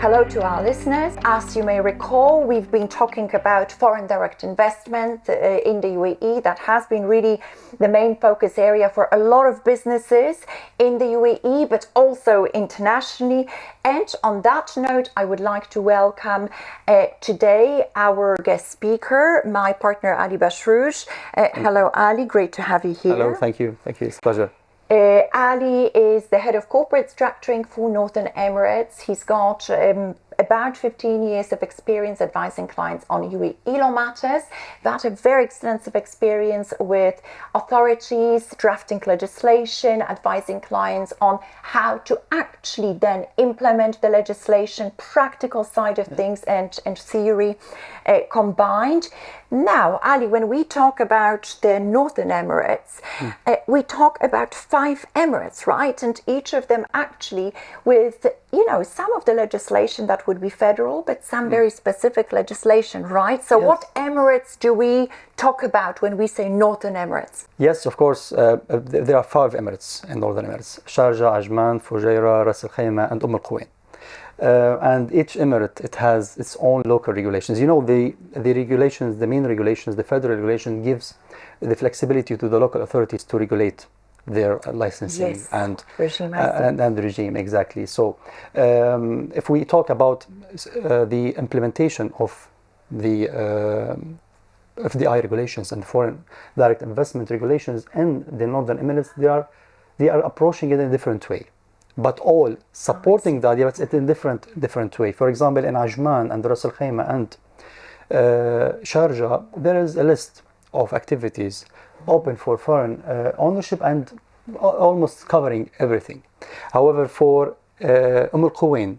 Hello to our listeners. As you may recall, we've been talking about foreign direct investment in the UAE. That has been really the main focus area for a lot of businesses in the UAE, but also internationally. And on that note, I would like to welcome today our guest speaker, my partner Ali Bashrouj. Hello, Ali. Great to have you here. Hello. Thank you. Thank you. It's a pleasure. Ali is the head of corporate structuring for Northern Emirates. He's got about 15 years of experience advising clients on UAE law matters. That a very extensive experience with authorities, drafting legislation, advising clients on how to actually then implement the legislation, practical side of things and theory combined. Now, Ali, when we talk about the Northern Emirates, we talk about 5 Emirates, right? And each of them actually with, some of the legislation that would be federal, but some very specific legislation, right? So what Emirates do we talk about when we say Northern Emirates? Yes, of course. There are 5 Emirates in Northern Emirates: Sharjah, Ajman, Fujairah, Ras Al Khaimah, and Quwain. And each emirate, it has its own local regulations. The regulations, the main regulations, the federal regulation gives the flexibility to the local authorities to regulate their licensing and the regime, exactly. So if we talk about the implementation of the FDI regulations and foreign direct investment regulations in the Northern Emirates, they are approaching it in a different way, but all supporting the idea, but it's in different way. For example, in Ajman and Ras Al Khaimah and Sharjah, there is a list of activities open for foreign ownership and almost covering everything. However, for Quwain,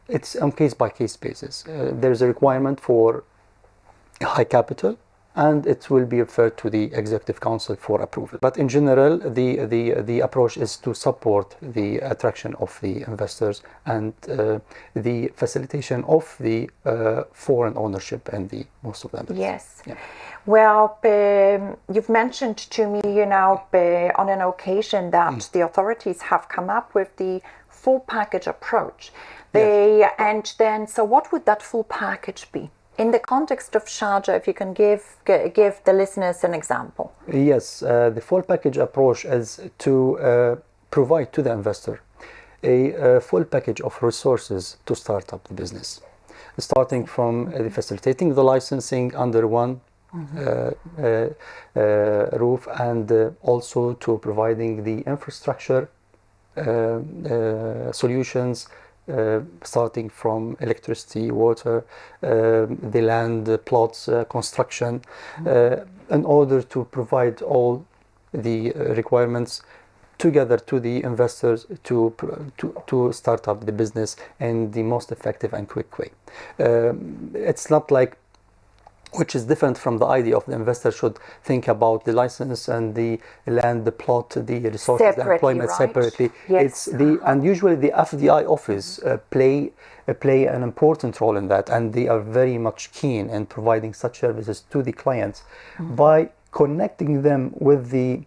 it's on case-by-case basis. There is a requirement for high capital, and it will be referred to the Executive Council for approval. But in general, the approach is to support the attraction of the investors and the facilitation of the foreign ownership and most of them. Yes. Yeah. Well, you've mentioned to me, on an occasion that the authorities have come up with the full package approach. And then, so what would that full package be? In the context of Sharjah, if you can give the listeners an example. Yes, the full package approach is to provide to the investor a full package of resources to start up the business, starting from facilitating the licensing under one roof, and also to providing the infrastructure solutions, starting from electricity, water, the land plots, construction, in order to provide all the requirements together to the investors to start up the business in the most effective and quick way. It's not like, which is different from the idea of the investor should think about the license and the land, the plot, the resources, separately, the employment separately. Yes. And usually the FDI office play an important role in that, and they are very much keen in providing such services to the clients by connecting them with the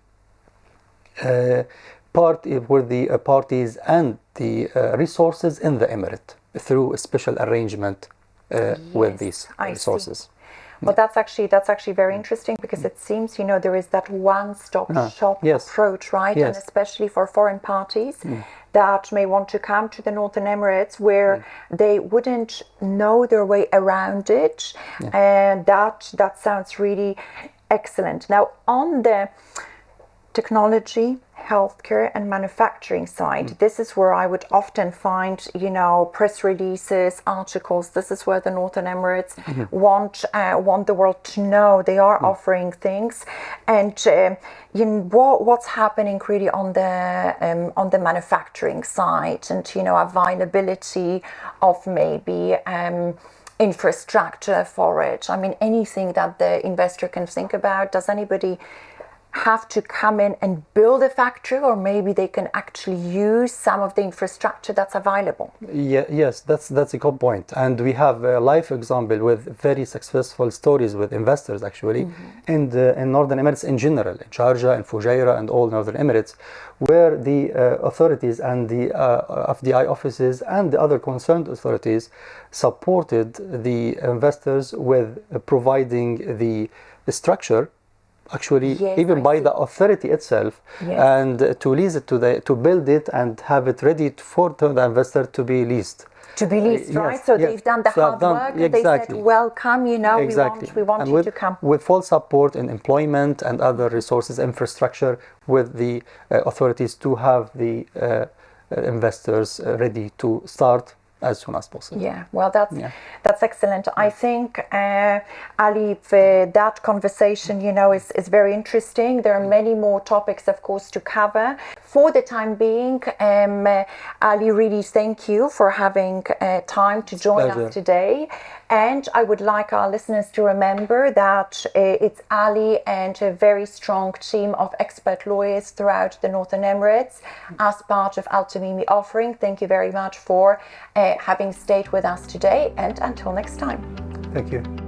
parties and the resources in the emirate through a special arrangement with these resources. Well, that's actually very interesting, because it seems, there is that one-stop shop approach, right? Yes. And especially for foreign parties that may want to come to the Northern Emirates, where they wouldn't know their way around it. And that sounds really excellent. Now, on the technology, healthcare and manufacturing side, this is where I would often find, press releases, articles. This is where the Northern Emirates want the world to know they are offering things, and what's happening really on the manufacturing side, and availability of maybe infrastructure for it. I mean, anything that the investor can think about. Does anybody have to come in and build a factory, or maybe they can actually use some of the infrastructure that's available? Yeah, yes, that's a good point. And we have a life example with very successful stories with investors actually in Northern Emirates in general, in Sharjah and Fujairah and all Northern Emirates, where the authorities and the FDI offices and the other concerned authorities supported the investors with providing the structure, actually, Yes, even I by see. the authority itself, Yes. and to lease it to build it and have it ready for the investor to be leased. To be leased, right? Yes, So yes. they've done the So hard I've done- work, and exactly. they said, welcome, you know, Exactly. we want And you with, to come. with full support in employment and other resources, infrastructure, with the authorities to have the investors ready to start as soon as possible. Yeah, well, that's Yeah. that's excellent. I think, Ali, that conversation, you know, is very interesting. There are many more topics, of course, to cover. For the time being, Ali, really thank you for having time to join pleasure. us today. And I would like our listeners to remember that it's Ali and a very strong team of expert lawyers throughout the Northern Emirates as part of Al Tamimi offering. Thank you very much for having stayed with us today, and until next time. Thank you.